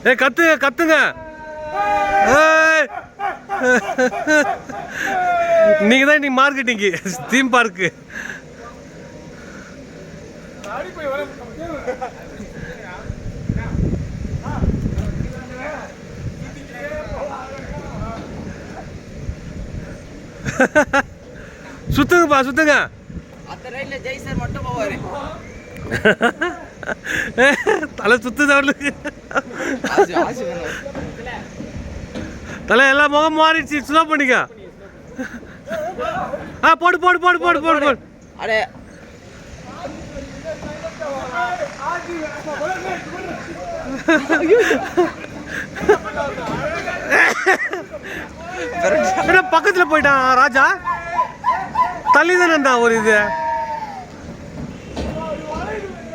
ஏ கத்துங்க நீங்க தான் இன்னைக்கு மார்க்கெட்டிங்கு தீம் பார்க்கு. சுத்துங்கப்பா சுத்துங்க. தலை சுத்துது அவளுக்கு. தலை எல்லா முகம் மாறிடுச்சு. ஸ்லோ பண்ணிக்க. போடு போடு போடு போடு போடு போடு. அடே பக்கத்துல போயிட்டான் ராஜா. தள்ளி தானே இருந்தான் ஒரு இது.